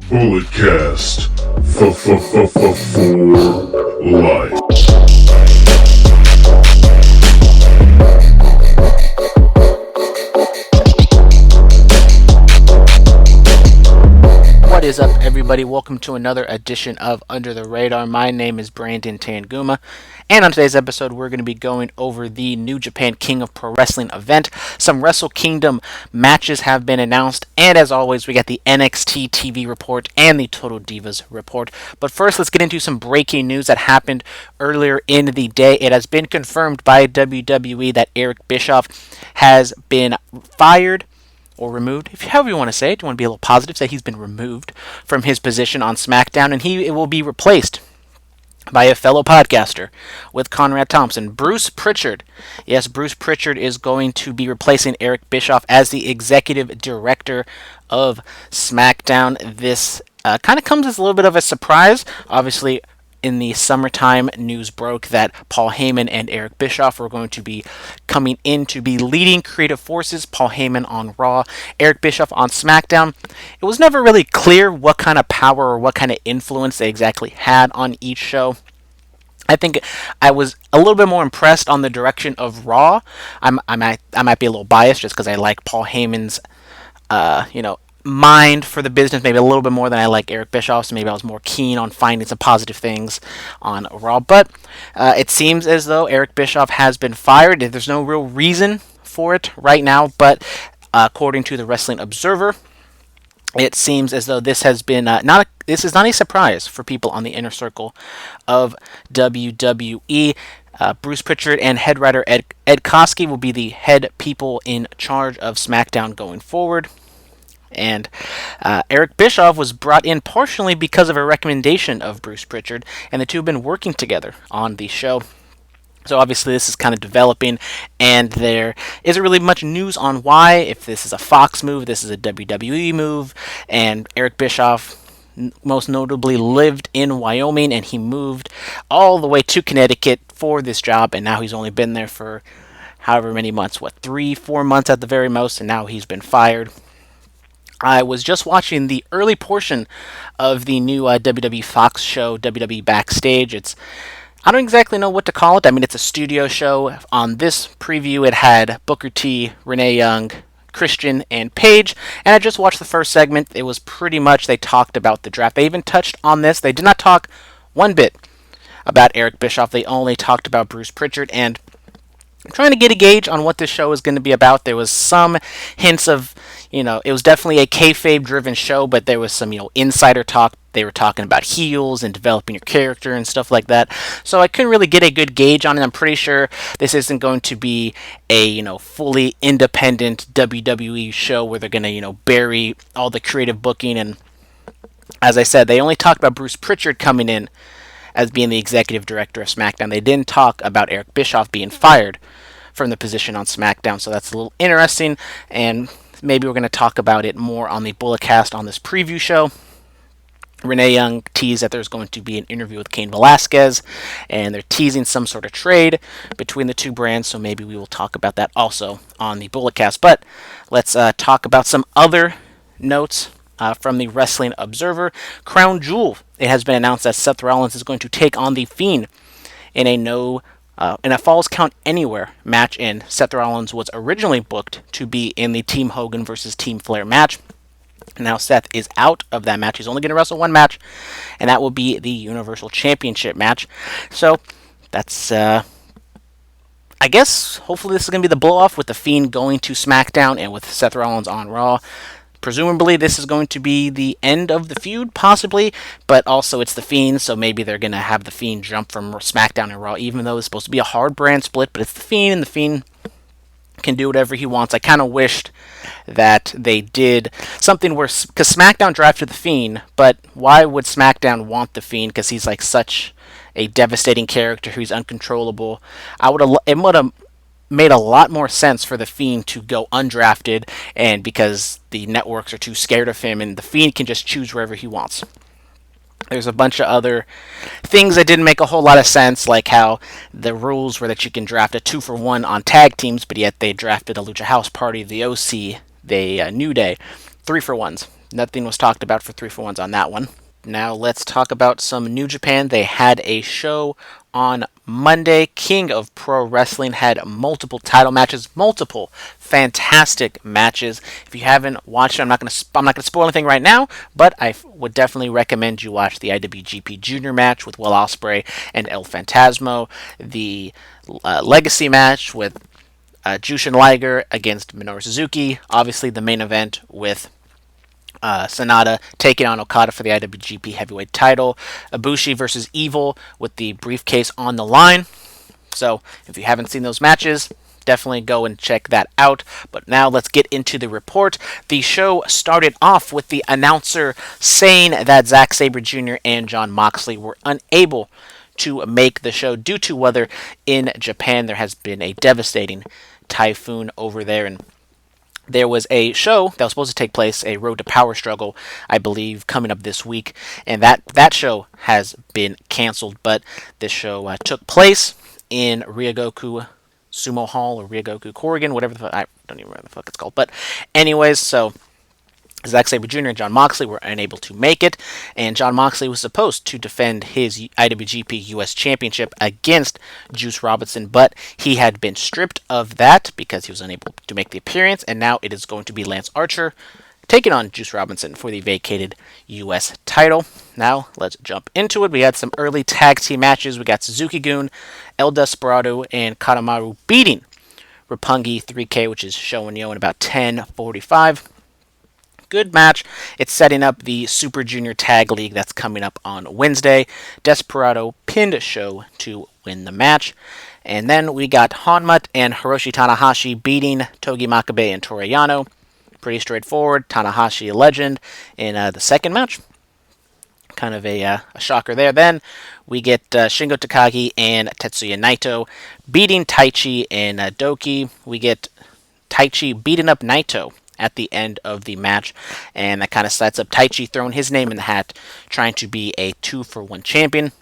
Bulletcast for life. What is up, everybody? Welcome to another edition of Under the Radar. My name is Brandon Tanguma, and on today's episode, we're going to be going over the New Japan King of Pro Wrestling event. Some Wrestle Kingdom matches have been announced, and as always, we got the NXT TV report and the Total Divas report. But first, let's get into some breaking news that happened earlier in the day. It has been confirmed by WWE that Eric Bischoff has been fired or removed, however you want to say it. You want to be a little positive, say he's been removed from his position on Smackdown, and he will be replaced by a fellow podcaster with Conrad Thompson, Bruce Prichard. Yes, Bruce Prichard is going to be replacing Eric Bischoff as the executive director of Smackdown. This kind of comes as a little bit of a surprise. Obviously, in the summertime, news broke that Paul Heyman and Eric Bischoff were going to be coming in to be leading creative forces. Paul Heyman on Raw, Eric Bischoff on SmackDown. It was never really clear what kind of power or what kind of influence they exactly had on each show. I think I was a little bit more impressed on the direction of Raw. I might be a little biased just because I like Paul Heyman's, mind for the business maybe a little bit more than I like Eric Bischoff, so maybe I was more keen on finding some positive things on Raw. But it seems as though Eric Bischoff has been fired. There's no real reason for it right now, but according to the Wrestling Observer, it seems as though this has been this is not a surprise for people on the inner circle of WWE. Bruce Prichard and head writer Ed Koskey will be the head people in charge of SmackDown going forward. And Eric Bischoff was brought in partially because of a recommendation of Bruce Prichard, and the two have been working together on the show. So obviously this is kind of developing, and there isn't really much news on why, if this is a Fox move, this is a WWE move, and Eric Bischoff most notably lived in Wyoming, and he moved all the way to Connecticut for this job, and now he's only been there for however many months, 3-4 months at the very most, and now he's been fired. I was just watching the early portion of the new WWE Fox show, WWE Backstage. I don't exactly know what to call it. I mean, it's a studio show. On this preview, it had Booker T, Renee Young, Christian, and Paige. And I just watched the first segment. It was pretty much, they talked about the draft. They even touched on this. They did not talk one bit about Eric Bischoff. They only talked about Bruce Prichard. And I'm trying to get a gauge on what this show is going to be about. There was some hints of, it was definitely a kayfabe-driven show, but there was some, insider talk. They were talking about heels and developing your character and stuff like that. So I couldn't really get a good gauge on it. I'm pretty sure this isn't going to be a, fully independent WWE show where they're going to, bury all the creative booking. And as I said, they only talked about Bruce Prichard coming in as being the executive director of SmackDown. They didn't talk about Eric Bischoff being fired from the position on SmackDown, so that's a little interesting, and maybe we're going to talk about it more on the Bulletcast on this preview show. Renee Young teased that there's going to be an interview with Cain Velasquez, and they're teasing some sort of trade between the two brands, so maybe we will talk about that also on the Bulletcast. But let's talk about some other notes from the Wrestling Observer. Crown Jewel, it has been announced that Seth Rollins is going to take on The Fiend in a Falls Count Anywhere match, and Seth Rollins was originally booked to be in the Team Hogan versus Team Flair match. Now Seth is out of that match. He's only going to wrestle one match, and that will be the Universal Championship match. So that's, I guess, hopefully this is going to be the blow-off with The Fiend going to SmackDown and with Seth Rollins on Raw. Presumably this is going to be the end of the feud, possibly, but also it's The Fiend, so maybe they're going to have The Fiend jump from SmackDown and Raw, even though it's supposed to be a hard brand split, but it's The Fiend, and The Fiend can do whatever he wants. I kind of wished that they did something where, because SmackDown drafted The Fiend, but why would SmackDown want The Fiend? Because he's like such a devastating character who's uncontrollable. It would have made a lot more sense for The Fiend to go undrafted, and because the networks are too scared of him, and The Fiend can just choose wherever he wants. There's a bunch of other things that didn't make a whole lot of sense, like how the rules were that you can draft a 2-for-1 on tag teams, but yet they drafted a Lucha House Party, the OC, the New Day, 3-for-1s. Nothing was talked about for 3-for-1s on that one. Now let's talk about some New Japan. They had a show on Monday. King of Pro Wrestling had multiple title matches, multiple fantastic matches. If you haven't watched it, I'm not going to spoil anything right now, but I would definitely recommend you watch the IWGP Junior match with Will Ospreay and El Phantasmo, the Legacy match with Jushin Liger against Minoru Suzuki, obviously the main event with Sonata taking on Okada for the IWGP Heavyweight title, Ibushi versus Evil with the briefcase on the line. So if you haven't seen those matches, definitely go and check that out. But now let's get into the report. The show started off with the announcer saying that Zack Sabre Jr. and Jon Moxley were unable to make the show due to weather in Japan. There has been a devastating typhoon over there, and there was a show that was supposed to take place, a Road to Power struggle, I believe, coming up this week, and that show has been canceled. But this show took place in Ryogoku Sumo Hall, or Ryogoku Corrigan, whatever the fuck, I don't even remember what the fuck it's called. But anyways, so Zack Sabre Jr. and Jon Moxley were unable to make it, and Jon Moxley was supposed to defend his IWGP US Championship against Juice Robinson, but he had been stripped of that because he was unable to make the appearance, and now it is going to be Lance Archer taking on Juice Robinson for the vacated US title. Now, let's jump into it. We had some early tag team matches. We got Suzuki-gun, El Desperado, and Kanemaru beating Roppongi 3K, which is showing you in about 10:45. Good match. It's setting up the Super Junior Tag League that's coming up on Wednesday. Desperado pinned Show to win the match. And then we got Honma and Hiroshi Tanahashi beating Togi Makabe and Toru Yano. Pretty straightforward. Tanahashi a legend in the second match. Kind of a shocker there. Then we get Shingo Takagi and Tetsuya Naito beating Taichi and Doki. We get Taichi beating up Naito at the end of the match, and that kind of sets up Taichi throwing his name in the hat, trying to be a 2-for-1 champion.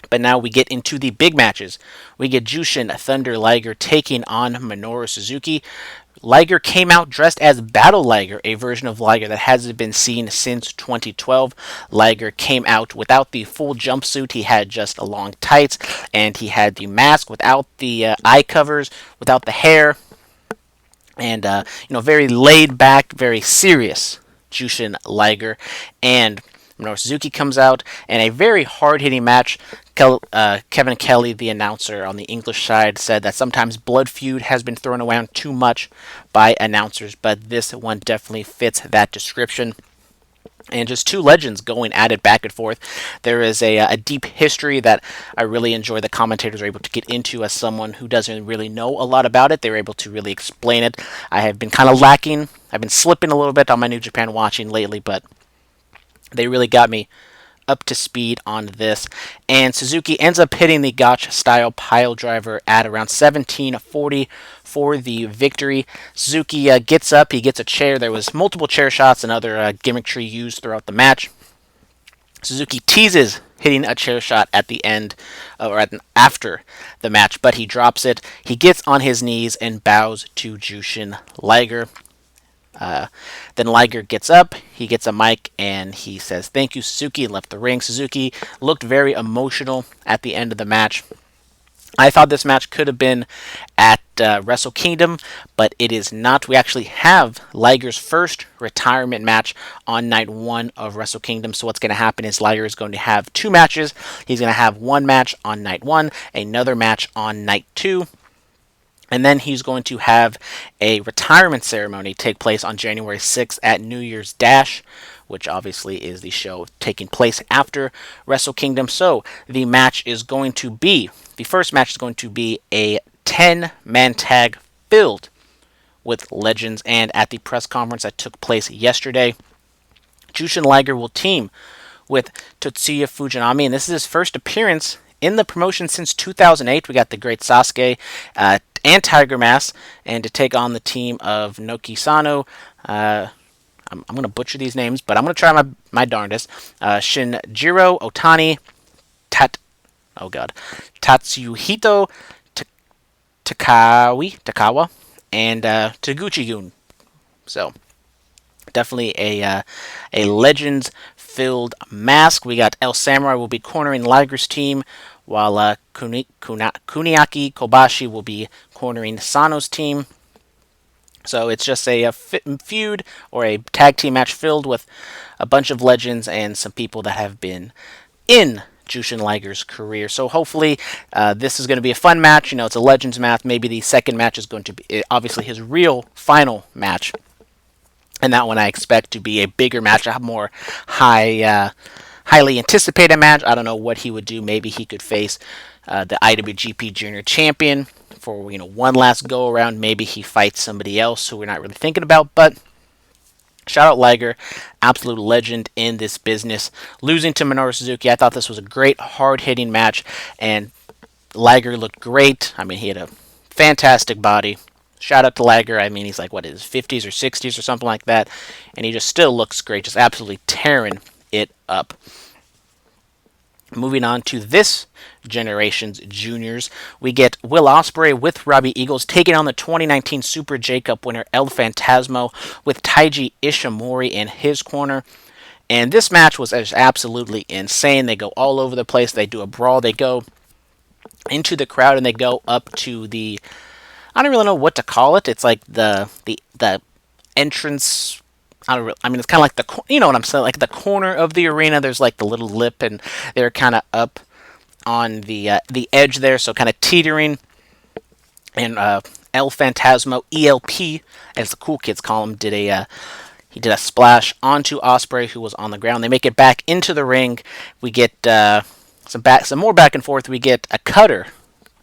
But now we get into the big matches. We get Jushin Thunder Liger taking on Minoru Suzuki. Liger came out dressed as Battle Liger, a version of Liger that hasn't been seen since 2012. Liger came out without the full jumpsuit. He had just a long tights, and he had the mask without the eye covers, without the hair. And, very laid back, very serious Jushin Liger. And Minoru Suzuki comes out, and a very hard-hitting match. Kevin Kelly, the announcer on the English side, said that sometimes Blood Feud has been thrown around too much by announcers, but this one definitely fits that description. And just two legends going at it back and forth. There is a deep history that I really enjoy the commentators are able to get into as someone who doesn't really know a lot about it. They were able to really explain it. I have been kind of lacking. I've been slipping a little bit on my New Japan watching lately, but they really got me up to speed on this. And Suzuki ends up hitting the Gotch-style pile driver at around 17:40 for the victory. Suzuki gets up, he gets a chair. There was multiple chair shots and other gimmickry used throughout the match. Suzuki teases hitting a chair shot at the end, after the match, but he drops it. He gets on his knees and bows to Jushin Liger. Then Liger gets up, he gets a mic, and he says, "Thank you, Suzuki," and left the ring. Suzuki looked very emotional at the end of the match. I thought this match could have been at Wrestle Kingdom, but it is not. We actually have Liger's first retirement match on night 1 of Wrestle Kingdom. So what's going to happen is Liger is going to have 2 matches. He's going to have 1 match on night 1, another match on night 2. And then he's going to have a retirement ceremony take place on January 6th at New Year's Dash, which obviously is the show taking place after Wrestle Kingdom. So the first match is going to be a 10-man tag filled with legends. And at the press conference that took place yesterday, Jushin Liger will team with Tetsuya Fujinami, and this is his first appearance in the promotion since 2008. We got the Great Sasuke and Tiger Mask, and to take on the team of Noki Sano. I'm going to butcher these names, but I'm going to try my darndest. Shinjiro Otani, Tatsuhito Takawa, and Taguchi-gun. So Definitely a legends-filled mask. We got El Samurai will be cornering Liger's team, while Kuniaki Kobashi will be cornering Sano's team. So it's just a feud or a tag team match filled with a bunch of legends and some people that have been in Jushin Liger's career. So hopefully this is going to be a fun match. You know, it's a legends match. Maybe the second match is going to be obviously his real final match. And that one I expect to be a bigger match, a more highly anticipated match. I don't know what he would do. Maybe he could face the IWGP Junior Champion for one last go around. Maybe he fights somebody else who we're not really thinking about. But shout out Liger, absolute legend in this business. Losing to Minoru Suzuki, I thought this was a great hard hitting match, and Liger looked great. I mean, he had a fantastic body. Shout out to Liger. I mean, he's like, what, his 50s or 60s or something like that. And he just still looks great, just absolutely tearing it up. Moving on to this generation's juniors, we get Will Ospreay with Robbie Eagles taking on the 2019 Super J-Cup winner El Phantasmo with Taiji Ishimori in his corner. And this match was just absolutely insane. They go all over the place. They do a brawl. They go into the crowd and they go up to the, I don't really know what to call it. It's like the entrance. I mean, it's kind of like you know what I'm saying, like the corner of the arena. There's like the little lip, and they're kind of up on the edge there, so kind of teetering. And El Phantasmo, ELP, as the cool kids call him, did a splash onto Ospreay, who was on the ground. They make it back into the ring. We get some more back and forth. We get a cutter.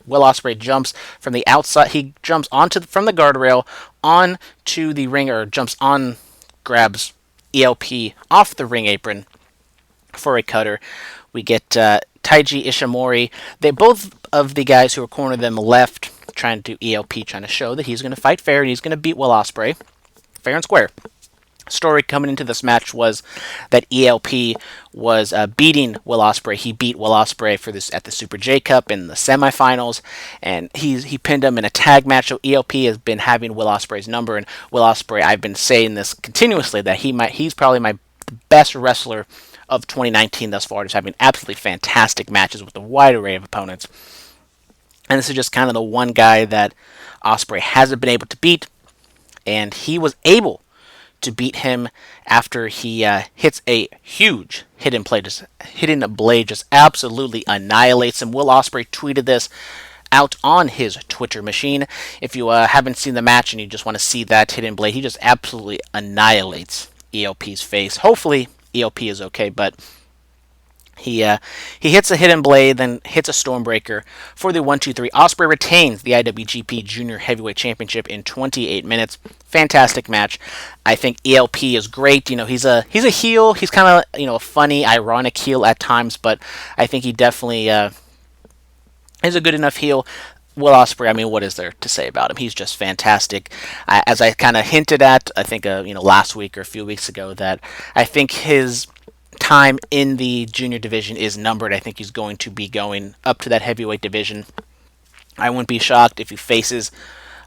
Will Ospreay jumps from the outside. He jumps from the guardrail onto the ring, or grabs ELP off the ring apron for a cutter. We get Taiji Ishimori. Both of the guys who were cornering them left, trying to do ELP, trying to show that he's going to fight fair and he's going to beat Will Ospreay fair and square. Story coming into this match was that ELP was beating Will Ospreay. He beat Will Ospreay at the Super J Cup in the semifinals, and he pinned him in a tag match. So ELP has been having Will Ospreay's number, and Will Ospreay, I've been saying this continuously, that he's probably my best wrestler of 2019 thus far, just having absolutely fantastic matches with a wide array of opponents. And this is just kind of the one guy that Ospreay hasn't been able to beat, and he was able to beat him after he hits a huge hidden blade, just absolutely annihilates him. Will Ospreay tweeted this out on his Twitter machine. If you haven't seen the match and you just want to see that hidden blade, he just absolutely annihilates ELP's face. Hopefully ELP is okay, but he hits a hidden blade, then hits a Stormbreaker for the 1-2-3. Ospreay retains the IWGP Junior Heavyweight Championship in 28 minutes. Fantastic match. I think ELP is great. He's a heel. He's kind of a funny, ironic heel at times, but I think he definitely is a good enough heel. Will Ospreay, I mean, what is there to say about him? He's just fantastic. As I kind of hinted at, I think last week or a few weeks ago, that I think his time in the junior division is numbered. I think he's going to be going up to that heavyweight division. I wouldn't be shocked if he faces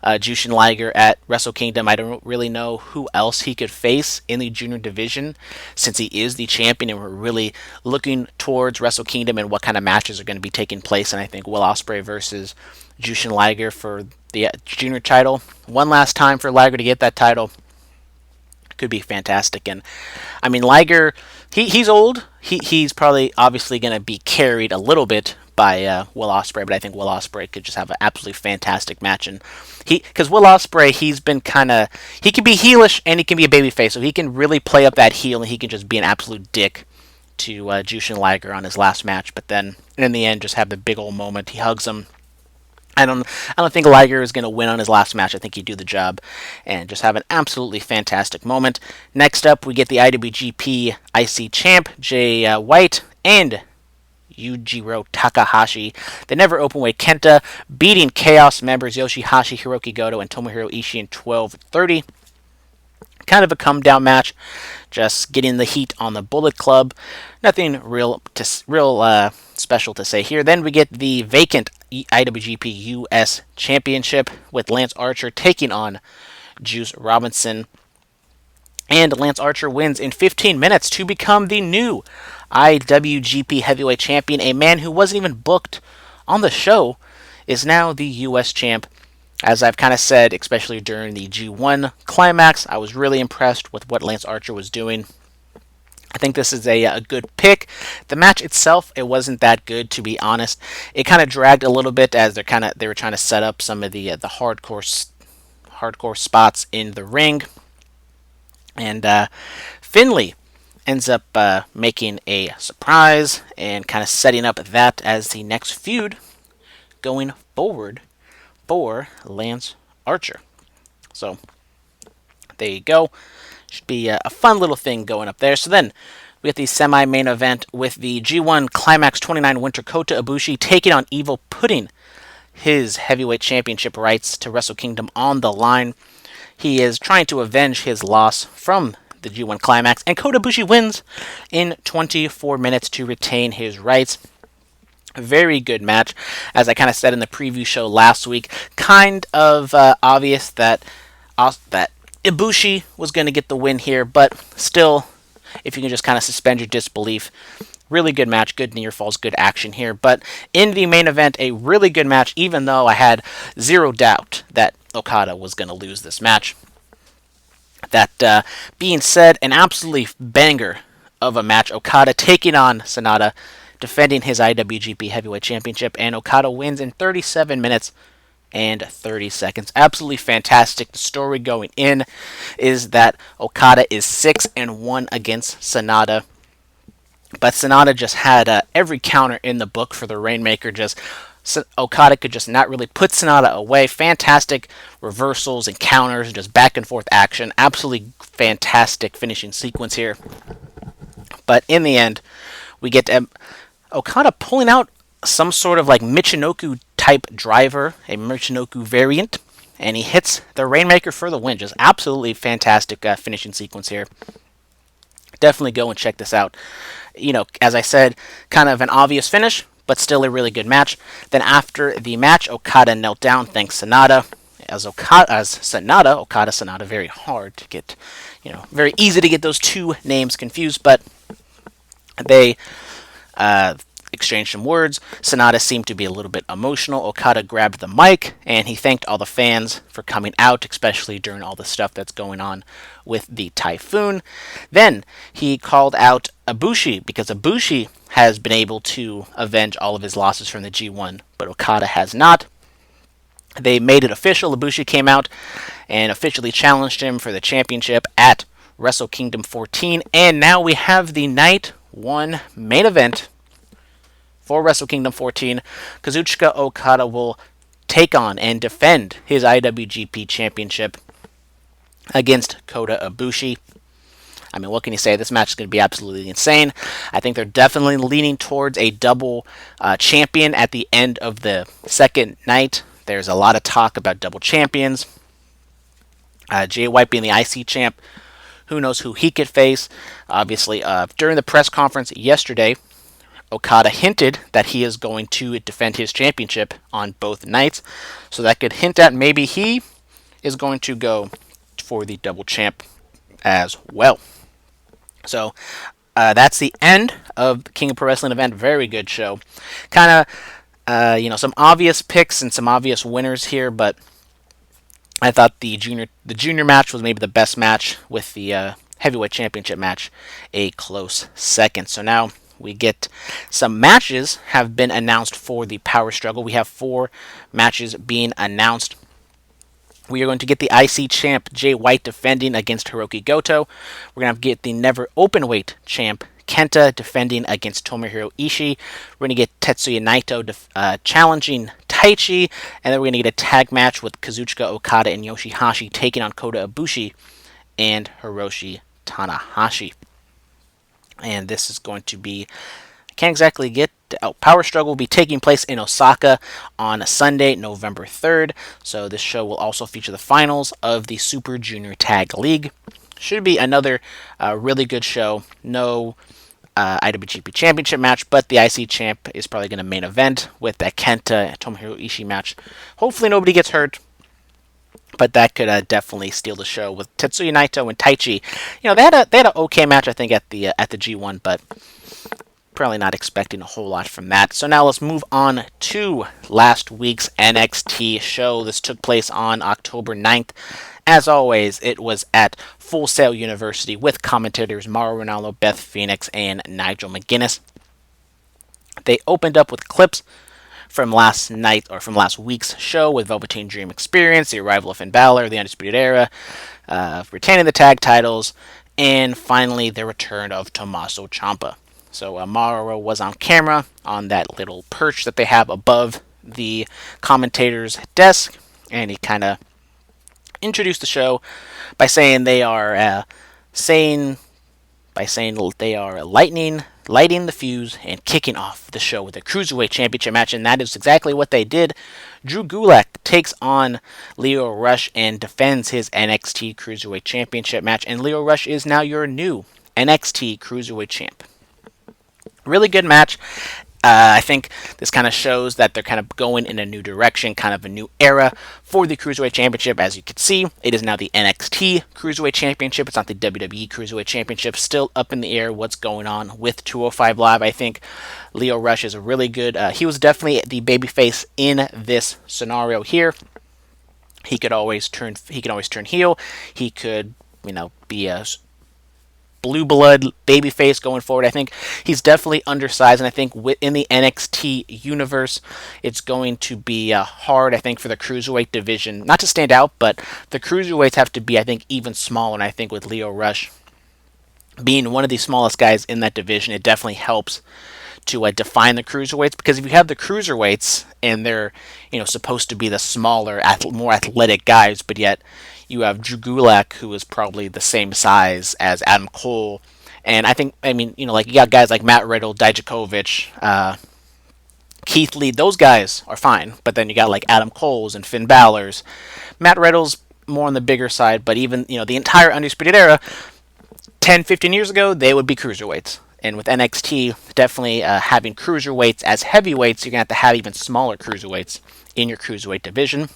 Jushin Liger at Wrestle Kingdom. I don't really know who else he could face in the junior division, since he is the champion, and we're really looking towards Wrestle Kingdom and what kind of matches are going to be taking place. And I think Will Ospreay versus Jushin Liger for the junior title, one last time for Liger to get that title, could be fantastic. And I mean, Liger, he's old. He's probably obviously going to be carried a little bit by Will Ospreay, but I think Will Ospreay could just have an absolutely fantastic match. And because Will Ospreay, he's been he can be heelish and he can be a babyface, so he can really play up that heel, and he can just be an absolute dick to Jushin Liger on his last match. But then in the end, just have the big old moment. He hugs him. I don't think Liger is going to win on his last match. I think he'd do the job and just have an absolutely fantastic moment. Next up, we get the IWGP IC champ, Jay White, and Yujiro Takahashi. The never openweight Kenta, beating Chaos members Yoshihashi, Hiroki Goto, and Tomohiro Ishii in 12:30. Kind of a come-down match, just getting the heat on the Bullet Club. Nothing real special to say here. Then we get the vacant IWGP US Championship with Lance Archer taking on Juice Robinson. And Lance Archer wins in 15 minutes to become the new IWGP Heavyweight Champion. A man who wasn't even booked on the show is now the U.S. champ. As I've kind of said, especially during the G1 climax, I was really impressed with what Lance Archer was doing. I think this is a good pick. The match itself, it wasn't that good, to be honest. It kind of dragged a little bit as they were trying to set up some of the hardcore spots in the ring. And Finlay ends up making a surprise and kind of setting up that as the next feud going forward for Lance Archer. So there you go. Should be a fun little thing going up there. So then we get the semi-main event with the G1 Climax 29 winner Kota Ibushi taking on Evil, putting his heavyweight championship rights to Wrestle Kingdom on the line. He is trying to avenge his loss from the G1 Climax, and Kota Ibushi wins in 24 minutes to retain his rights. Very good match. As I kind of said in the preview show last week, kind of obvious that Ibushi was going to get the win here, but still, if you can just kind of suspend your disbelief, really good match, good near falls, good action here. But in the main event, a really good match, even though I had zero doubt that Okada was going to lose this match. That being said, an absolutely banger of a match. Okada taking on Sanada, defending his IWGP Heavyweight Championship, and Okada wins in 37 minutes and 30 seconds. Absolutely fantastic. The story going in is that Okada is 6-1 against Sanada. But Sanada just had every counter in the book for the Rainmaker. Okada could just not really put Sanada away. Fantastic reversals and counters and just back and forth action. Absolutely fantastic finishing sequence here. But in the end, we get Okada pulling out some sort of like Michinoku type driver, a Michinoku variant, and he hits the Rainmaker for the win. Just absolutely fantastic finishing sequence here. Definitely go and check this out. You know, as I said, kind of an obvious finish, but still a really good match. Then after the match, Okada knelt down, thanks Sanada. Sanada, very hard to get, very easy to get those two names confused, but they exchanged some words. Sanada seemed to be a little bit emotional. Okada grabbed the mic, and he thanked all the fans for coming out, especially during all the stuff that's going on with the typhoon. Then he called out Ibushi, because Ibushi has been able to avenge all of his losses from the G1, but Okada has not. They made it official. Ibushi came out and officially challenged him for the championship at Wrestle Kingdom 14, and now we have the Night 1 main event for Wrestle Kingdom 14. Kazuchika Okada will take on and defend his IWGP Championship against Kota Ibushi. I mean, what can you say? This match is going to be absolutely insane. I think they're definitely leaning towards a double champion at the end of the second night. There's a lot of talk about double champions. Jay White being the IC champ. Who knows who he could face? Obviously, during the press conference yesterday, Okada hinted that he is going to defend his championship on both nights. So that could hint at maybe he is going to go for the double champ as well. So that's the end of the King of Pro Wrestling event. Very good show. Kind of, some obvious picks and some obvious winners here, but I thought the junior match was maybe the best match, with the heavyweight championship match a close second. So now we get some matches have been announced for the Power Struggle. We have 4 matches being announced. We are going to get the IC champ Jay White defending against Hiroki Goto. We're going to get the Never Openweight champ Kenta defending against Tomohiro Ishii. We're going to get Tetsuya Naito challenging Taichi. And then we're going to get a tag match with Kazuchika Okada and Yoshihashi taking on Kota Ibushi and Hiroshi Tanahashi. And this is going to be, I can't exactly get, Power Struggle will be taking place in Osaka on Sunday, November 3rd. So this show will also feature the finals of the Super Junior Tag League. Should be another really good show. No IWGP Championship match, but the IC Champ is probably going to main event with that Kenta Tomohiro Ishii match. Hopefully nobody gets hurt. but that could definitely steal the show with Tetsuya Naito and Taichi. They had an okay match, I think, at the G1, but probably not expecting a whole lot from that. So now let's move on to last week's NXT show. This took place on October 9th. As always, it was at Full Sail University with commentators Mauro Ranallo, Beth Phoenix, and Nigel McGuinness. They opened up with clips from last week's show with Velveteen Dream Experience, the arrival of Finn Balor, the Undisputed Era, retaining the tag titles, and finally the return of Tommaso Ciampa. So Mauro was on camera on that little perch that they have above the commentator's desk, and he kind of introduced the show by saying they are lighting the fuse and kicking off the show with a Cruiserweight Championship match, and that is exactly what they did. Drew Gulak takes on Lio Rush and defends his NXT Cruiserweight Championship match, and Lio Rush is now your new NXT Cruiserweight Champ. Really good match. I think this kind of shows that they're kind of going in a new direction, kind of a new era for the Cruiserweight Championship. As you can see, it is now the NXT Cruiserweight Championship. It's not the WWE Cruiserweight Championship. Still up in the air what's going on with 205 Live. I think Lio Rush is a really good... he was definitely the babyface in this scenario here. He could always turn heel. He could, be a blue blood babyface going forward. I think he's definitely undersized, and I think in the NXT universe, it's going to be hard, I think, for the Cruiserweight division, not to stand out, but the Cruiserweights have to be, I think, even smaller, and I think with Lio Rush being one of the smallest guys in that division, it definitely helps to define the Cruiserweights, because if you have the Cruiserweights and they're, supposed to be the smaller, more athletic guys, but yet you have Drew Gulak, who is probably the same size as Adam Cole. And you got guys like Matt Riddle, Dijakovic, Keith Lee. Those guys are fine. But then you got like Adam Cole's and Finn Balor's. Matt Riddle's more on the bigger side. But even, the entire Undisputed Era, 10, 15 years ago, they would be cruiserweights. And with NXT, definitely having cruiserweights as heavyweights, you're going to have even smaller cruiserweights in your cruiserweight division.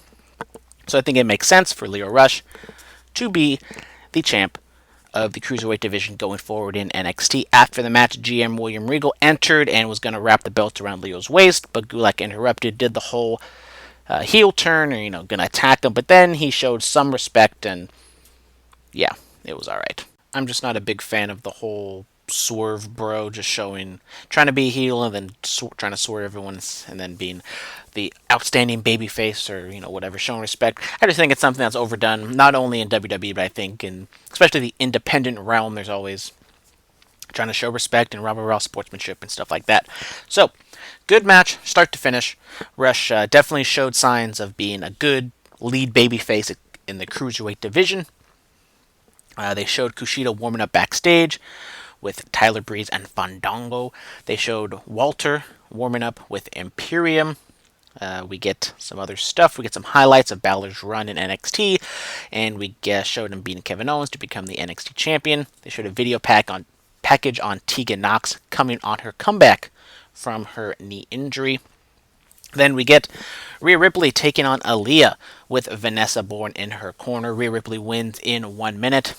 So I think it makes sense for Lio Rush to be the champ of the Cruiserweight division going forward in NXT. After the match, GM William Regal entered and was going to wrap the belt around Leo's waist, but Gulak interrupted, did the whole heel turn, or, going to attack him, but then he showed some respect, and yeah, it was alright. I'm just not a big fan of the whole swerve bro, just trying to be a heel and then trying to swerve everyone, and then being the outstanding babyface, or whatever, showing respect. I just think it's something that's overdone, not only in WWE, but I think in especially the independent realm, there's always trying to show respect and raw sportsmanship and stuff like that. So, good match, start to finish. Rush definitely showed signs of being a good lead babyface in the Cruiserweight division. They showed Kushida warming up backstage with Tyler Breeze and Fandango. They showed Walter warming up with Imperium. We get some other stuff. We get some highlights of Balor's run in NXT, and we showed him beating Kevin Owens to become the NXT champion. They showed a video package on Tegan Nox coming on her comeback from her knee injury. Then we get Rhea Ripley taking on Aaliyah with Vanessa Bourne in her corner. Rhea Ripley wins in 1 minute.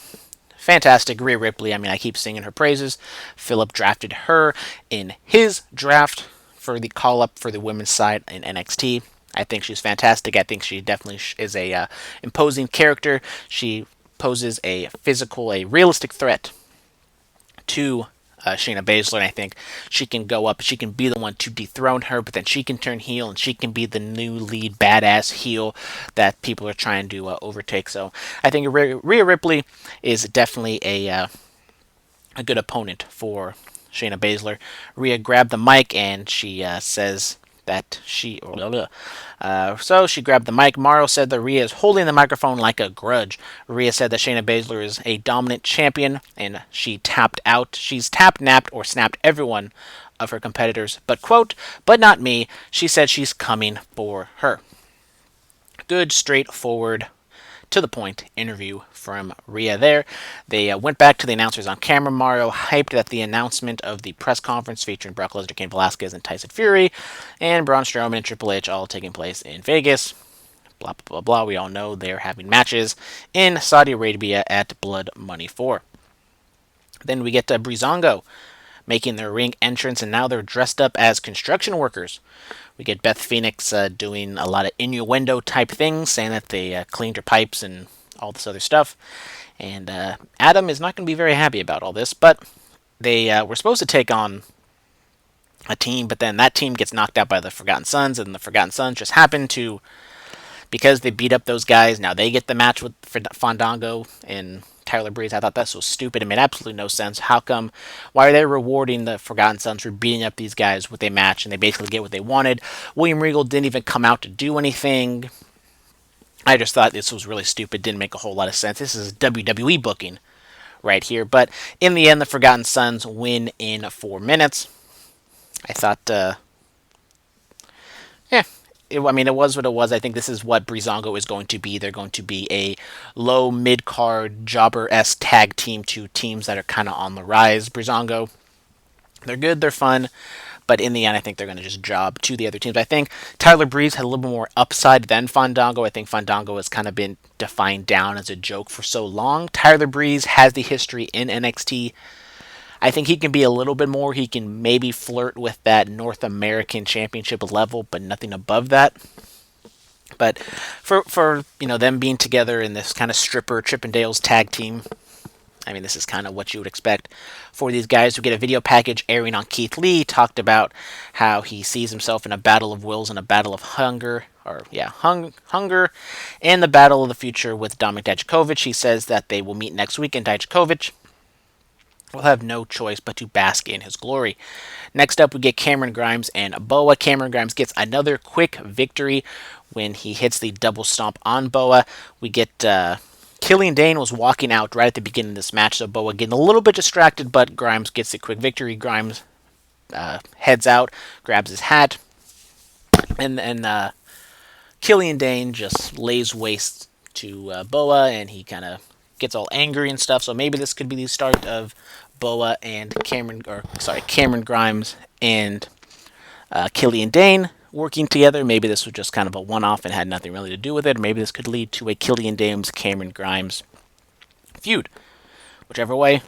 Fantastic. Rhea Ripley, I keep singing her praises. Philip drafted her in his draft for the call-up for the women's side in NXT. I think she's fantastic. I think she definitely is a imposing character. She poses a realistic threat to Shayna Baszler, and I think she can go up, she can be the one to dethrone her, but then she can turn heel, and she can be the new lead badass heel that people are trying to overtake. So I think Rhea Ripley is definitely a good opponent for Shayna Baszler. Rhea grabbed the mic and she says that so she grabbed the mic. Mauro said that Rhea is holding the microphone like a grudge. Rhea said that Shayna Baszler is a dominant champion and she tapped out. She's tapped, napped, or snapped every one of her competitors, but quote, but not me. She said she's coming for her. Good, straightforward, to the point interview from Rhea there. They went back to the announcers on camera. Mario hyped that the announcement of the press conference featuring Brock Lesnar, Cain Velasquez, and Tyson Fury, and Braun Strowman and Triple H all taking place in Vegas. blah, blah, blah, blah. We all know they're having matches in Saudi Arabia at Blood Money 4. Then we get Breezango making their ring entrance, and now they're dressed up as construction workers. We get Beth Phoenix doing a lot of innuendo type things, saying that they cleaned her pipes and all this other stuff. And Adam is not going to be very happy about all this, but they were supposed to take on a team, but then that team gets knocked out by the Forgotten Sons, and the Forgotten Sons just happen to, because they beat up those guys, now they get the match with Fandango and Tyler Breeze. I thought that was stupid. It made absolutely no sense. How come? Why are they rewarding the Forgotten Sons for beating up these guys with a match and they basically get what they wanted? William Regal didn't even come out to do anything. I just thought this was really stupid. Didn't make a whole lot of sense. This is WWE booking right here. But in the end, the Forgotten Sons win in 4 minutes. I thought, it was what it was. I think this is what Breezango is going to be. They're going to be a low mid-card jobber-esque tag team to teams that are kind of on the rise. Breezango, they're good, they're fun, but in the end, I think they're going to just job to the other teams. I think Tyler Breeze had a little bit more upside than Fandango. I think Fandango has kind of been defined down as a joke for so long. Tyler Breeze has the history in NXT. I think he can be a little bit more. He can maybe flirt with that North American Championship level, but nothing above that. But for them being together in this kind of stripper Chippendales tag team, I mean, this is kind of what you would expect for these guys. We get a video package airing on Keith Lee. Talked about how he sees himself in a battle of wills and a battle of hunger, hunger, and the battle of the future with Dominik Dijakovic. He says that they will meet next week, and Dijakovic will have no choice but to bask in his glory. Next up, we get Cameron Grimes and Boa. Cameron Grimes gets another quick victory when he hits the double stomp on Boa. We get Killian Dane was walking out right at the beginning of this match, so Boa getting a little bit distracted, but Grimes gets a quick victory. Grimes heads out, grabs his hat, and Killian Dane just lays waste to Boa, and he kind of gets all angry and stuff. So maybe this could be the start of Boa and Cameron Grimes and Killian Dane working together. Maybe this was just kind of a one-off and had nothing really to do with it. Or maybe this could lead to a Killian Dane's Cameron Grimes feud. Whichever way,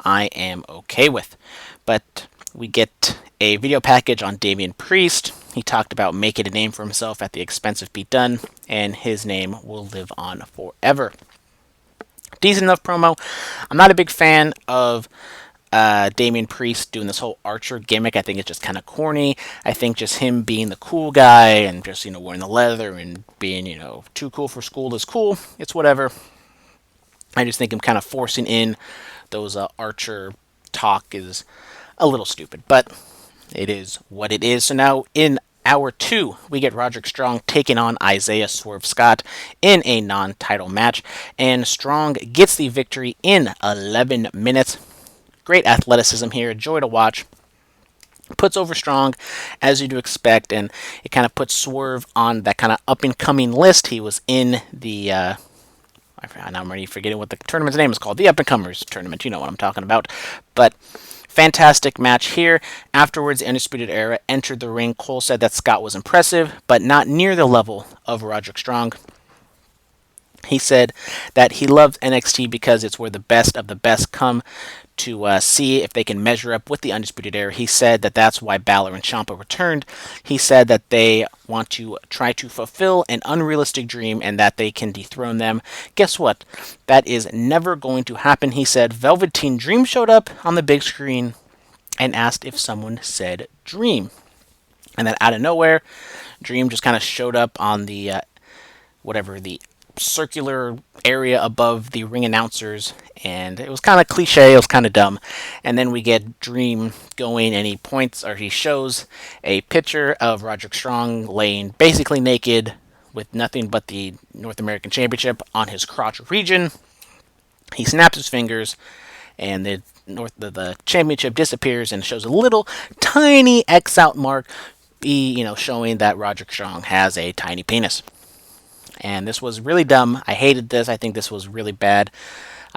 I am okay with. But we get a video package on Damian Priest. He talked about making a name for himself at the expense of Pete Dunne, and his name will live on forever. Decent enough promo. I'm not a big fan of Damian Priest doing this whole Archer gimmick. I think it's just kind of corny. I think just him being the cool guy and just, wearing the leather and being, too cool for school is cool. It's whatever. I just think him kind of forcing in those Archer talk is a little stupid, but it is what it is. So now in Hour 2, we get Roderick Strong taking on Isaiah Swerve Scott in a non-title match, and Strong gets the victory in 11 minutes. Great athleticism here, joy to watch. Puts over Strong, as you'd expect, and it kind of puts Swerve on that kind of up-and-coming list. He was in the, I'm already forgetting what the tournament's name is called, the Up-and-Comers tournament, you know what I'm talking about, but fantastic match here. Afterwards, the Undisputed Era entered the ring. Cole said that Scott was impressive, but not near the level of Roderick Strong. He said that he loves NXT because it's where the best of the best come to see if they can measure up with the Undisputed Era. He said that that's why Balor and Ciampa returned. He said that they want to try to fulfill an unrealistic dream and that they can dethrone them. Guess what? That is never going to happen. He said Velveteen Dream showed up on the big screen and asked if someone said Dream. And then out of nowhere, Dream just kind of showed up on the the circular area above the ring announcers, and it was kind of cliche, it was kind of dumb. And then we get Dream going, and he shows a picture of Roderick Strong laying basically naked with nothing but the North American Championship on his crotch region. He snaps his fingers, and the championship disappears and shows a little tiny X out mark, showing that Roderick Strong has a tiny penis. And this was really dumb. I hated this. I think this was really bad.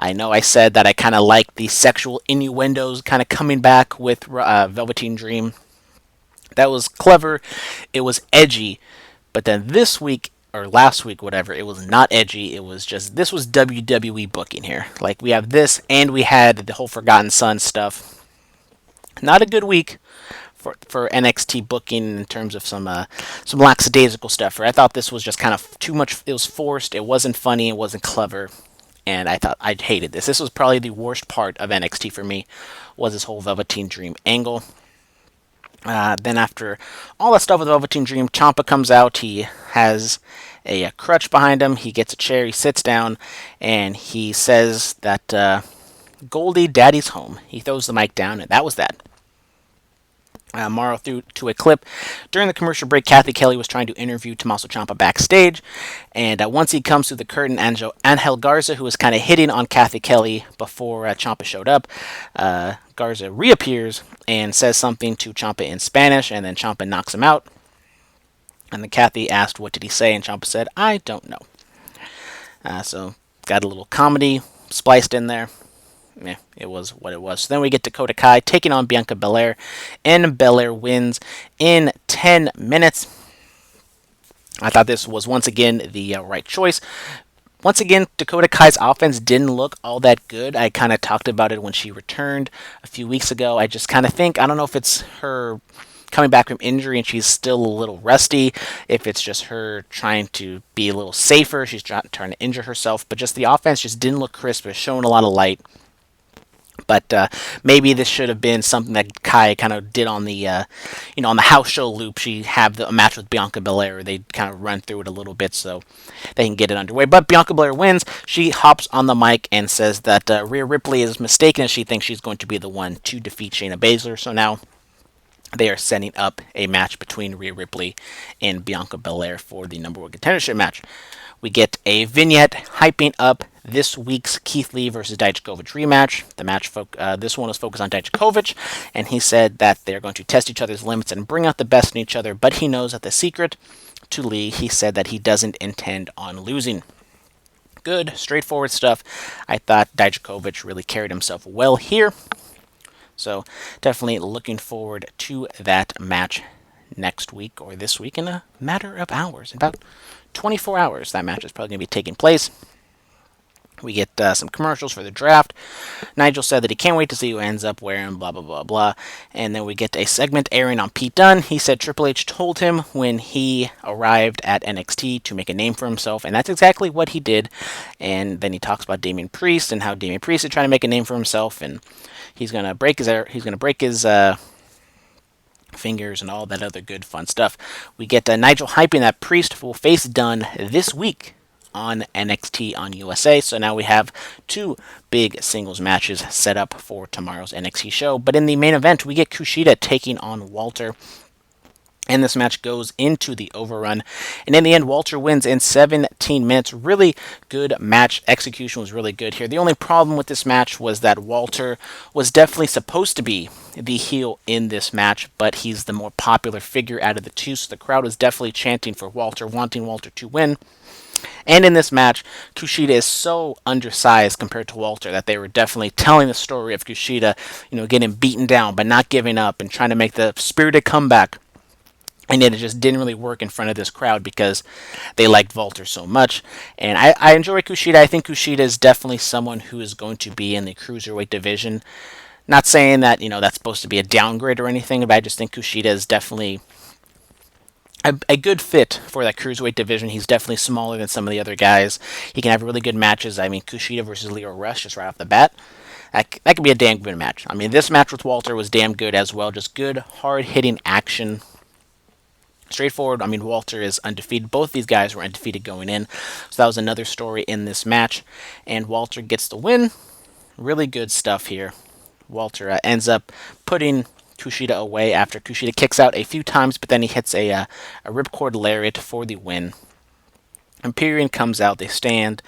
I know I said that I kind of liked the sexual innuendos kind of coming back with Velveteen Dream. That was clever. It was edgy. But then this week, or last week, whatever, it was not edgy. It was just, this was WWE booking here. Like, we have this, and we had the whole Forgotten Son stuff. Not a good week for NXT booking in terms of some lackadaisical stuff. I thought this was just kind of too much. It was forced. It wasn't funny. It wasn't clever. And I thought I hated this. This was probably the worst part of NXT for me, was this whole Velveteen Dream angle. Then after all that stuff with Velveteen Dream, Ciampa comes out. He has a crutch behind him. He gets a chair. He sits down, and he says that Goldie, Daddy's home. He throws the mic down, and that was that. Morrow threw to a clip. During the commercial break, Kathy Kelly was trying to interview Tommaso Ciampa backstage, and once he comes through the curtain, Angel Garza, who was kind of hitting on Kathy Kelly before Ciampa showed up, Garza reappears and says something to Ciampa in Spanish, and then Ciampa knocks him out. And then Kathy asked, "What did he say?" And Ciampa said, "I don't know." So got a little comedy spliced in there. Yeah, it was what it was. So then we get Dakota Kai taking on Bianca Belair, and Belair wins in 10 minutes. I thought this was once again the right choice. Once again, Dakota Kai's offense didn't look all that good. I kind of talked about it when she returned a few weeks ago. I just kind of think, I don't know if it's her coming back from injury and she's still a little rusty, if it's just her trying to be a little safer, she's trying to injure herself, but just the offense just didn't look crisp. It was showing a lot of light. But maybe this should have been something that Kai kind of did on the, on the house show loop. She have a match with Bianca Belair. They kind of run through it a little bit so they can get it underway. But Bianca Belair wins. She hops on the mic and says that Rhea Ripley is mistaken, and she thinks she's going to be the one to defeat Shayna Baszler. So now they are setting up a match between Rhea Ripley and Bianca Belair for the number one contendership match. We get a vignette hyping up this week's Keith Lee versus Dijakovic rematch. The match, this one was focused on Dijakovic, and he said that they're going to test each other's limits and bring out the best in each other, but he knows that the secret to Lee, he said that he doesn't intend on losing. Good, straightforward stuff. I thought Dijakovic really carried himself well here, so definitely looking forward to that match next week, or this week, in a matter of hours. In about 24 hours, that match is probably going to be taking place. We get some commercials for the draft. Nigel said that he can't wait to see who ends up wearing blah, blah, blah, blah. And then we get a segment airing on Pete Dunne. He said Triple H told him when he arrived at NXT to make a name for himself, and that's exactly what he did. And then he talks about Damian Priest and how Damian Priest is trying to make a name for himself, and he's going to break his fingers and all that other good fun stuff. We get Nigel hyping that Priest will face Dunne this week on NXT on USA. So now we have two big singles matches set up for tomorrow's NXT show. But in the main event, we get Kushida taking on Walter. And this match goes into the overrun. And in the end, Walter wins in 17 minutes. Really good match. Execution was really good here. The only problem with this match was that Walter was definitely supposed to be the heel in this match, but he's the more popular figure out of the two. So the crowd was definitely chanting for Walter, wanting Walter to win. And in this match, Kushida is so undersized compared to Walter that they were definitely telling the story of Kushida, getting beaten down but not giving up and trying to make the spirited comeback. And yet it just didn't really work in front of this crowd because they liked Walter so much. And I enjoy Kushida. I think Kushida is definitely someone who is going to be in the Cruiserweight division. Not saying that, that's supposed to be a downgrade or anything, but I just think Kushida is definitely a good fit for that Cruiserweight division. He's definitely smaller than some of the other guys. He can have really good matches. I mean, Kushida versus Leo Rush, just right off the bat. That could be a damn good match. I mean, this match with Walter was damn good as well. Just good, hard-hitting action. Straightforward. I mean, Walter is undefeated. Both these guys were undefeated going in. So that was another story in this match. And Walter gets the win. Really good stuff here. Walter ends up putting Kushida away after Kushida kicks out a few times, but then he hits a ripcord lariat for the win. Imperium comes out. They stand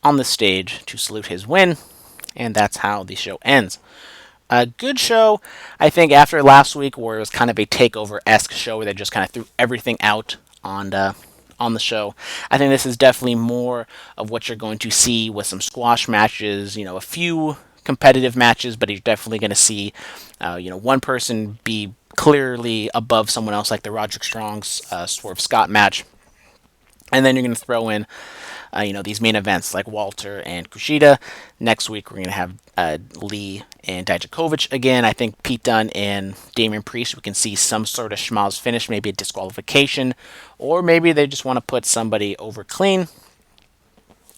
on the stage to salute his win. And that's how the show ends. A good show, I think, after last week where it was kind of a takeover-esque show where they just kind of threw everything out on the show. I think this is definitely more of what you're going to see with some squash matches, a few competitive matches, but you're definitely going to see, one person be clearly above someone else, like the Roderick Strong's Swerve Scott match. And then you're going to throw in, these main events like Walter and Kushida. Next week, we're going to have Lee and Dijakovic again. I think Pete Dunne and Damian Priest, we can see some sort of schmoz finish, maybe a disqualification, or maybe they just want to put somebody over clean.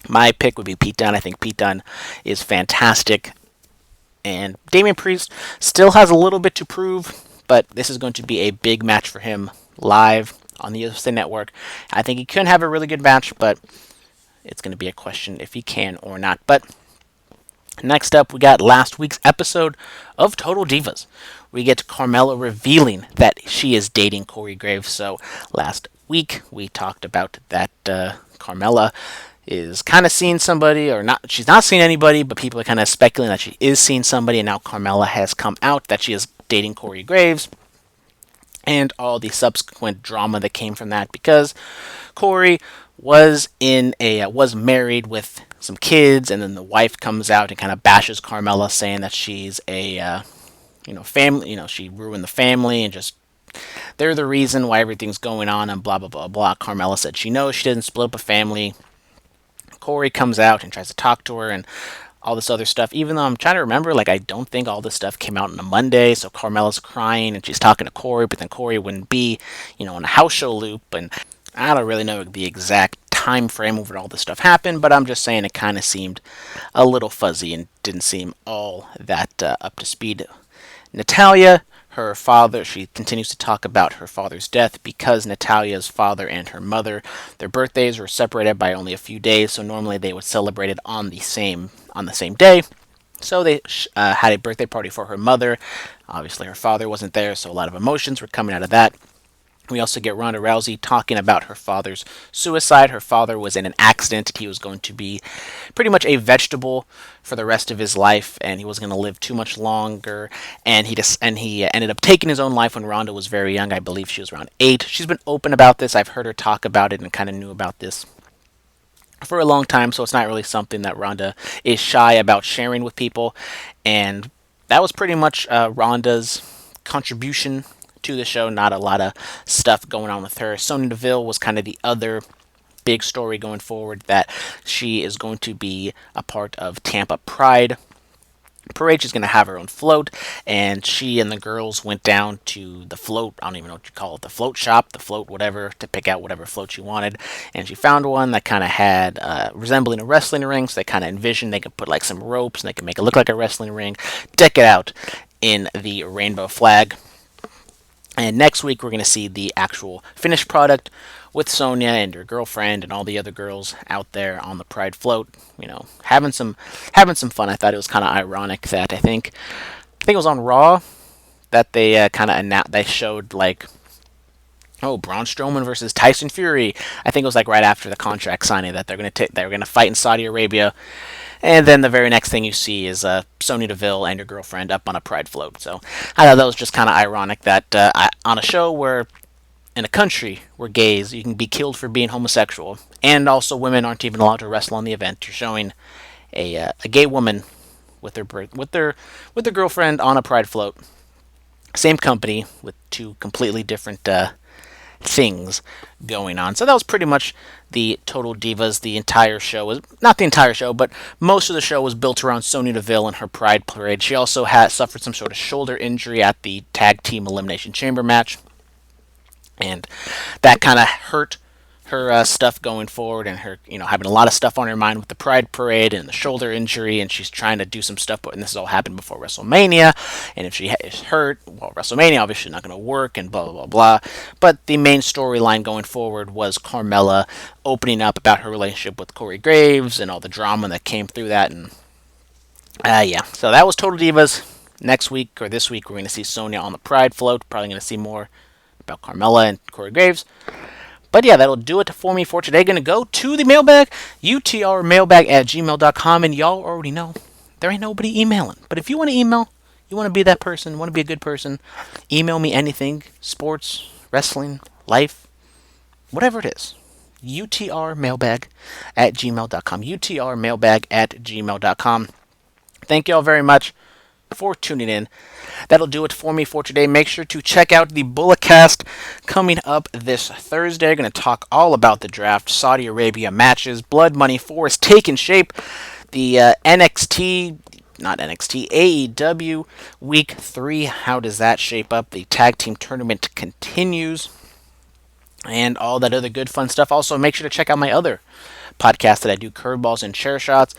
My pick would be Pete Dunne. I think Pete Dunne is fantastic. And Damian Priest still has a little bit to prove, but this is going to be a big match for him live on the USA Network. I think he could have a really good match, but it's going to be a question if he can or not. But next up, we got last week's episode of Total Divas. We get Carmella revealing that she is dating Corey Graves. So last week, we talked about that Carmella is kind of seeing somebody, or not. She's not seeing anybody, but people are kind of speculating that she is seeing somebody, and now Carmella has come out that she is dating Corey Graves, and all the subsequent drama that came from that, because Corey was married with some kids, and then the wife comes out and kind of bashes Carmella, saying that she's a family, she ruined the family, and just they're the reason why everything's going on, and blah blah blah blah. Carmella said she knows she didn't split up a family. Corey comes out and tries to talk to her and all this other stuff, even though I'm trying to remember, I don't think all this stuff came out on a Monday, so Carmella's crying and she's talking to Corey, but then Corey wouldn't be, in a house show loop, and I don't really know the exact time frame of when all this stuff happened, but I'm just saying it kind of seemed a little fuzzy and didn't seem all that up to speed. Natalya, her father, she continues to talk about her father's death, because Natalya's father and her mother, their birthdays were separated by only a few days, so normally they would celebrate it on the same day. So they had a birthday party for her mother. Obviously her father wasn't there, so a lot of emotions were coming out of that. We also get Ronda Rousey talking about her father's suicide. Her father was in an accident. He was going to be pretty much a vegetable for the rest of his life, and he wasn't going to live too much longer. And he ended up taking his own life when Ronda was very young. I believe she was around 8. She's been open about this. I've heard her talk about it and kind of knew about this for a long time, so it's not really something that Ronda is shy about sharing with people. And that was pretty much Ronda's contribution to the show. Not a lot of stuff going on with her. Sonya Deville was kind of the other big story going forward, that she is going to be a part of Tampa Pride Parade. She's going to have her own float, and she and the girls went down to the float, I don't even know what you call it, the float shop, the float whatever, to pick out whatever float she wanted, and she found one that kind of had resembling a wrestling ring, so they kind of envisioned they could put some ropes and they could make it look like a wrestling ring, deck it out in the rainbow flag. And next week, we're going to see the actual finished product with Sonya and her girlfriend and all the other girls out there on the Pride float, having some fun. I thought it was kind of ironic that I think it was on Raw that they they showed Braun Strowman versus Tyson Fury. I think it was right after the contract signing that they're going to fight in Saudi Arabia. And then the very next thing you see is Sonya Deville and her girlfriend up on a Pride float. So I thought that was just kind of ironic that on a show where, in a country where gays, you can be killed for being homosexual, and also women aren't even allowed to wrestle on the event, you're showing a gay woman with their girlfriend on a Pride float. Same company with two completely different things going on. So that was pretty much the Total Divas. The entire show was, not the entire show, but most of the show was built around Sonya Deville and her Pride Parade. She also suffered some sort of shoulder injury at the Tag Team Elimination Chamber match, and that kind of hurt her stuff going forward, and her, having a lot of stuff on her mind with the Pride Parade and the shoulder injury, and she's trying to do some stuff, and this has all happened before WrestleMania, and if she is hurt, well, WrestleMania obviously not going to work, and blah, blah, blah, blah. But the main storyline going forward was Carmella opening up about her relationship with Corey Graves, and all the drama that came through that, and yeah, so that was Total Divas. Next week, or this week, we're going to see Sonya on the Pride float, probably going to see more about Carmella and Corey Graves. But yeah, that'll do it for me for today. Going to go to the mailbag, utrmailbag@gmail.com, and y'all already know there ain't nobody emailing. But if you want to email, you want to be that person, want to be a good person, email me anything, sports, wrestling, life, whatever it is. utrmailbag@gmail.com, utrmailbag@gmail.com. Thank y'all very much for tuning in. That'll do it for me for today. Make sure to check out the Bulletcast coming up this Thursday. We're going to talk all about the draft, Saudi Arabia matches, Blood Money 4 is taking shape, the AEW Week 3, how does that shape up? The tag team tournament continues, and all that other good fun stuff. Also, make sure to check out my other podcast that I do, Curveballs and Chair Shots.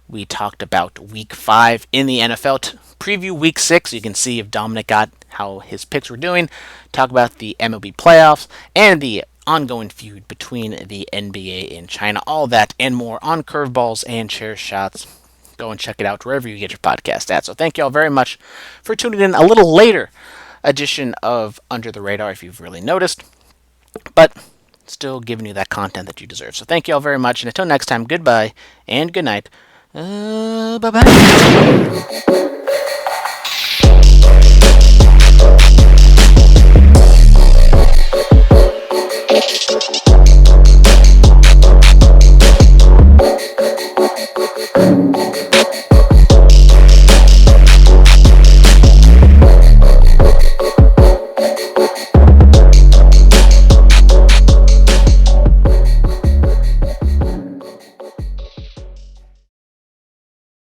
We talked about Week 5 in the NFL. Preview Week 6. You can see if Dominic got how his picks were doing. Talk about the MLB playoffs and the ongoing feud between the NBA and China. All that and more on Curveballs and Chair Shots. Go and check it out wherever you get your podcast at. So thank you all very much for tuning in. A little later edition of Under the Radar, if you've really noticed. But still giving you that content that you deserve. So thank you all very much. And until next time, goodbye and good night. Bye-bye.